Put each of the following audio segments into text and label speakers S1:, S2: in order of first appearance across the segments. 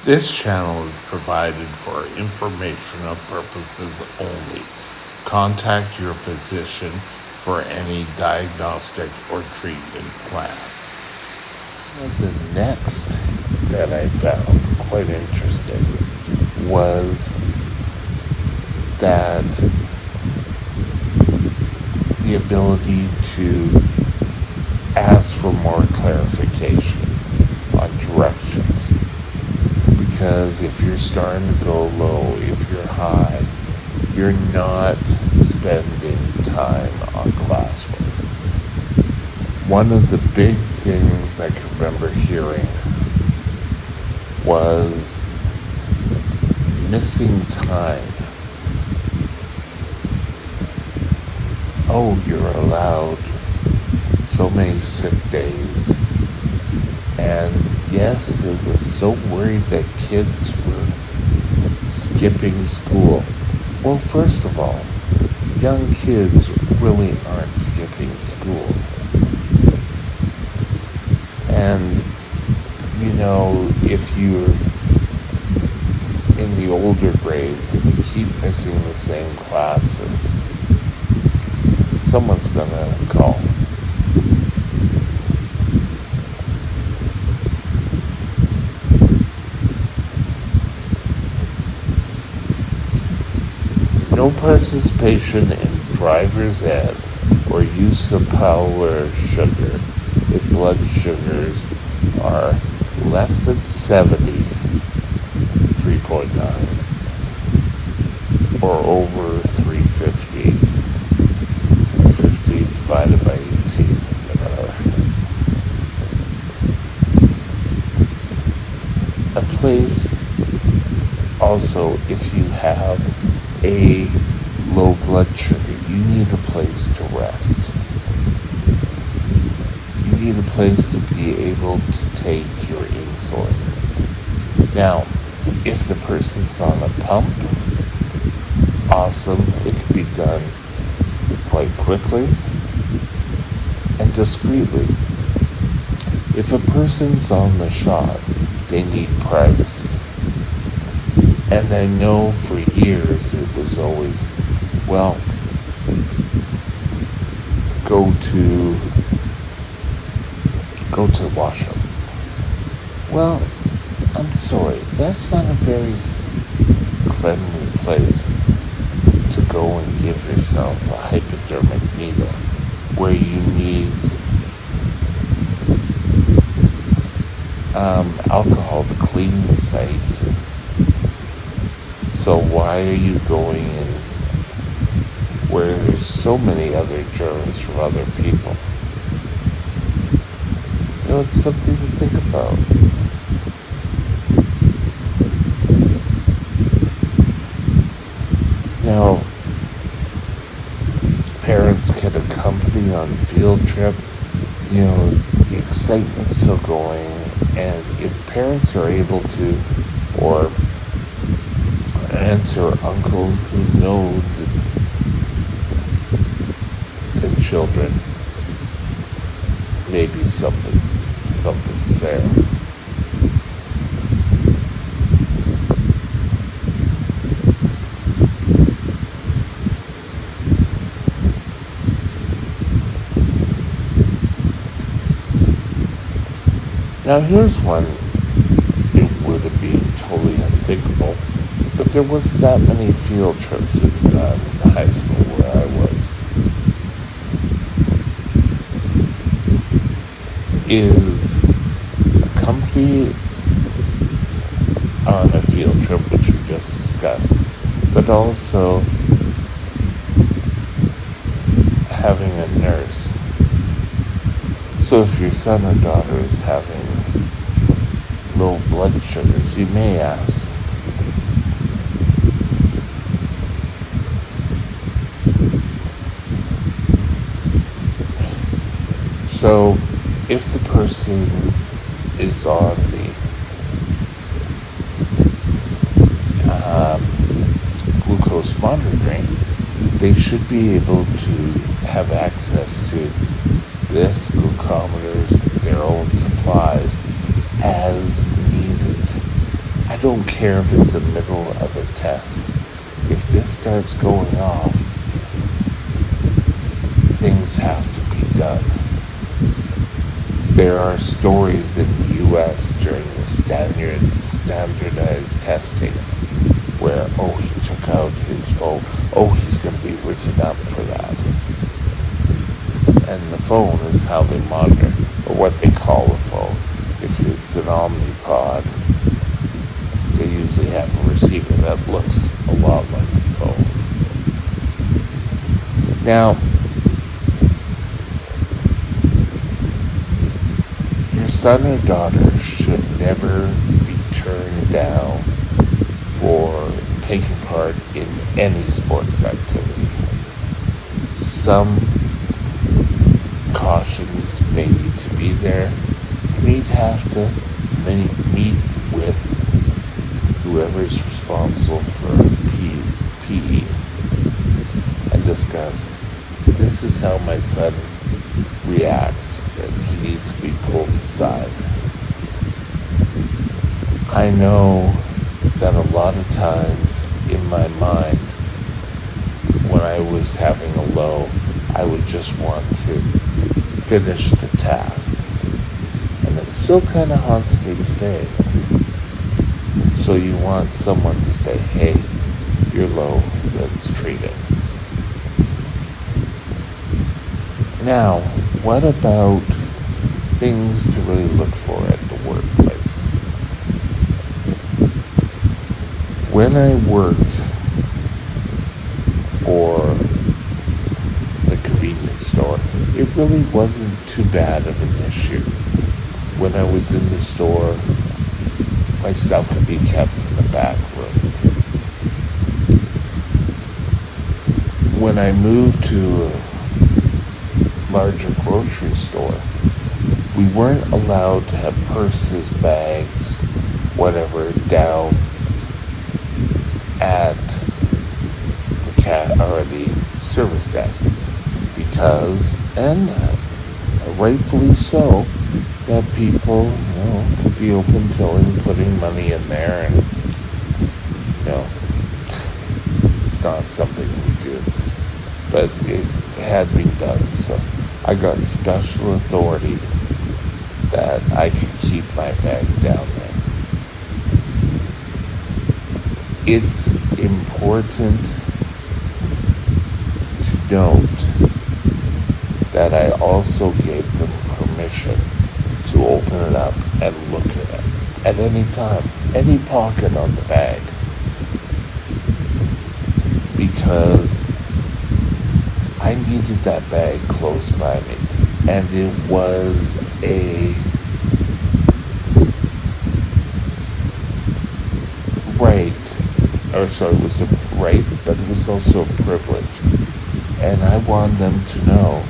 S1: This channel is provided for informational purposes only. Contact your physician for any diagnostic or treatment plan. The next that I found quite interesting was that the ability to ask for more clarification on directions. Because if you're starting to go low, if you're high, you're not spending time on classwork. One of the big things I can remember hearing was missing time. Oh, you're allowed so many sick days. And yes, it was so worried that kids were skipping school. Well, first of all, young kids really aren't skipping school. And, if you're in the older grades and you keep missing the same classes, someone's gonna call. No participation in driver's ed or use of powder sugar if blood sugars are less than 70, 3.9, or over 350, 350 divided by 18. A place also, if you have a low blood sugar, you need a place to rest. You need a place to be able to take your insulin. Now, if the person's on a pump, awesome, it can be done quite quickly and discreetly. If a person's on the shot, they need privacy. And I know for years it was always, well, go to the washroom. Well, I'm sorry, that's not a very cleanly place to go and give yourself a hypodermic needle where you need alcohol to clean the site. So why are you going in where there's so many other germs from other people? It's something to think about. Now, parents can accompany on field trip. The excitement's still going, and if parents are able to, or aunts or uncle who know the children, maybe something's there. Now here's one, it would have been totally unthinkable, but there wasn't that many field trips in high school where I was. Is accompany on a field trip, which we just discussed, but also having a nurse. So if your son or daughter is having low blood sugars, you may ask, so if the person is on the glucose monitoring, they should be able to have access to this glucometers, their own supplies, as needed. I I don't care if it's the middle of a test. If this starts going off, things have to be done. There are stories in the U.S. during the standardized testing where, oh, he took out his phone. Oh, he's going to be written up for that. And the phone is how they monitor, or what they call a phone. If it's an Omnipod, they usually have a receiver that looks a lot like a phone. Now, your son or daughter should never be turned down for taking part in any sports activity. Some cautions may need to be there. You need to have to meet with whoever is responsible for PE and discuss, this is how my son reacts and he needs to be pulled aside. I know that a lot of times in my mind, when I was having a low, I would just want to finish the task. And it still kind of haunts me today. So you want someone to say, hey, you're low, let's treat it. Now, what about things to really look for at the workplace? When I worked for the convenience store, it really wasn't too bad of an issue. When I was in the store, my stuff could be kept in the back room. When I moved to a larger grocery store, we weren't allowed to have purses, bags, whatever, down at the service desk, because, and rightfully so, that people, could be open tilling, putting money in there, and it's not something we do, but it had been done. So I got special authority that I could keep my bag down there. It's important to note that I also gave them permission to open it up and look at it at any time, any pocket on the bag, because I needed that bag close by me, and it was a right, it was a right, but it was also a privilege, and I wanted them to know,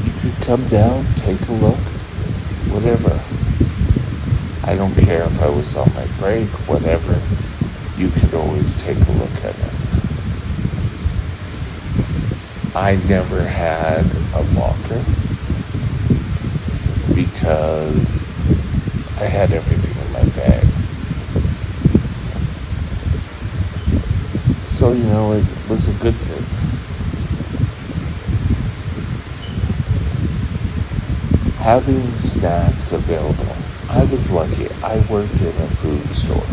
S1: you could come down, take a look, whatever. I don't care if I was on my break, whatever. You could always take a look at it. I never had a locker because I had everything in my bag. So, it was a good thing. Having snacks available. I was lucky. I worked in a food store.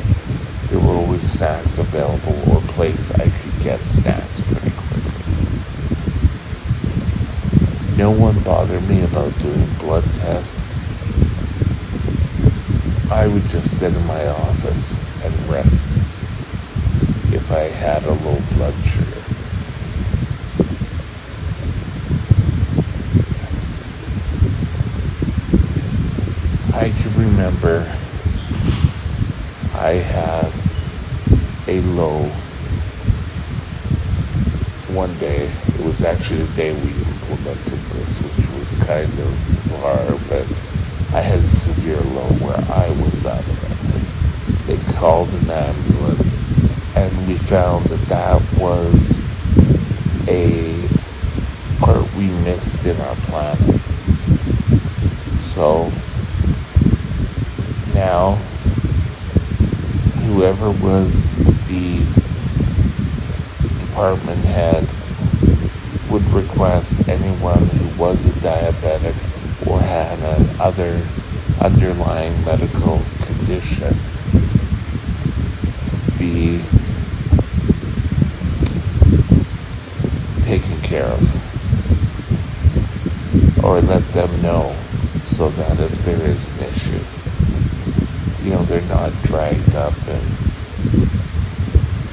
S1: There were always snacks available, or a place I could get snacks pretty quickly. No one bothered me about doing blood tests. I would just sit in my office and rest if I had a low blood sugar. I can remember I had a low one day. It was actually the day we implemented this, which was kind of bizarre, but I had a severe low where I was out of it. They called an ambulance, and we found that was a part we missed in our planning. So now whoever was the department head would request anyone who was a diabetic or had another underlying medical condition be taken care of, or let them know, so that if there is an issue, they're not dragged up and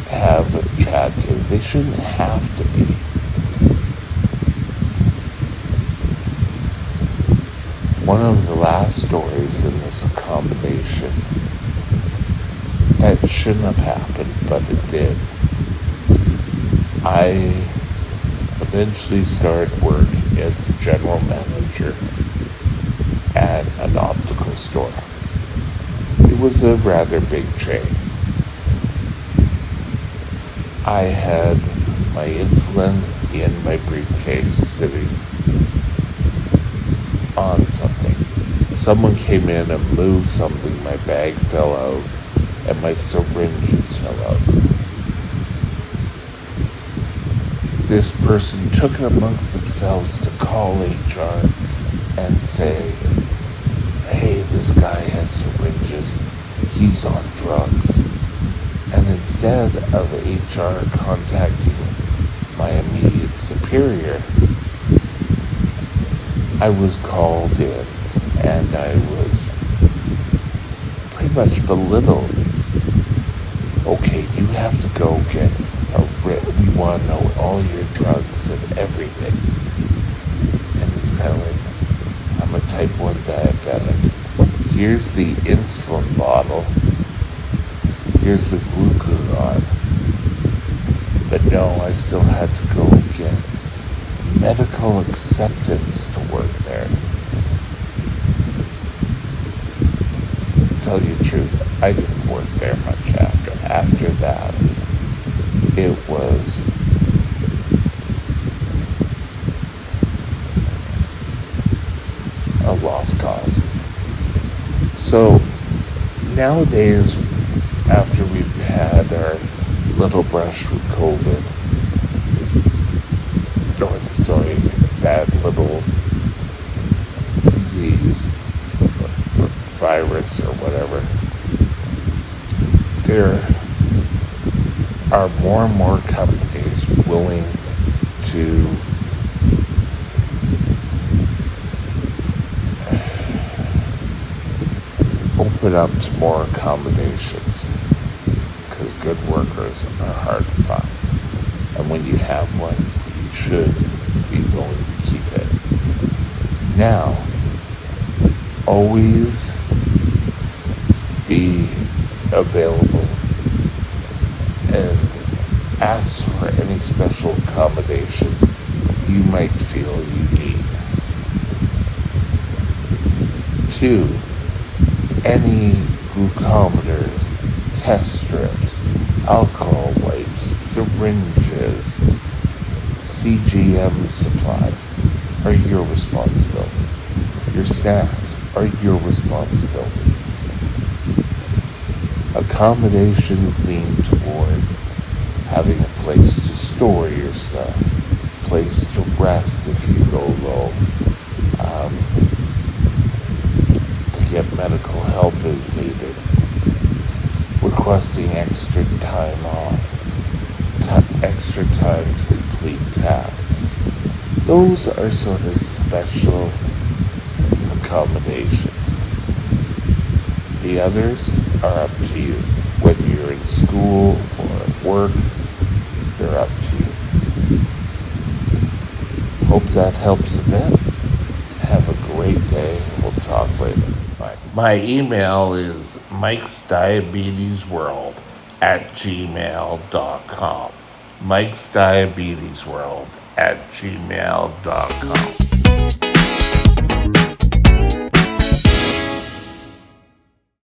S1: have a chat to. They shouldn't have to be. One of the last stories in this accommodation that shouldn't have happened, but it did. I eventually started work as a general manager at an optical store. It was a rather big chain. I had my insulin in my briefcase sitting on something. Someone came in and moved something, my bag fell out, and my syringes fell out. This person took it amongst themselves to call HR and say, hey, this guy has syringes, he's on drugs. And instead of HR contacting my immediate superior, I was called in and I was pretty much belittled. Okay, you have to go get we want to know all your drugs and everything. And it's kind of like, I'm a type 1 diabetic. Here's the insulin bottle. Here's the glucagon. But no, I still had to go get medical acceptance to work there. To tell you the truth, I didn't work there much after. After that, it was a lost cause. So nowadays, after we've had our little brush with COVID, that little disease, or virus, or whatever, there are more and more companies willing to open up to more accommodations, because good workers are hard to find. And when you have one, you should be willing to keep it. Now, always be available and ask for any special accommodations you might feel you need. 2, any glucometers, test strips, alcohol wipes, syringes, CGM supplies are your responsibility. Your snacks are your responsibility. Accommodations lean towards having a place to store your stuff, place to rest if you go low, to get medical help as needed, requesting extra time off, extra time to complete tasks. Those are sort of special accommodations. The others are up to you. Whether you're in school or at work, they're up to you. Hope that helps a bit. Have a great day. We'll talk later. Bye. My email is mikesdiabetesworld@gmail.com. mikesdiabetesworld@gmail.com.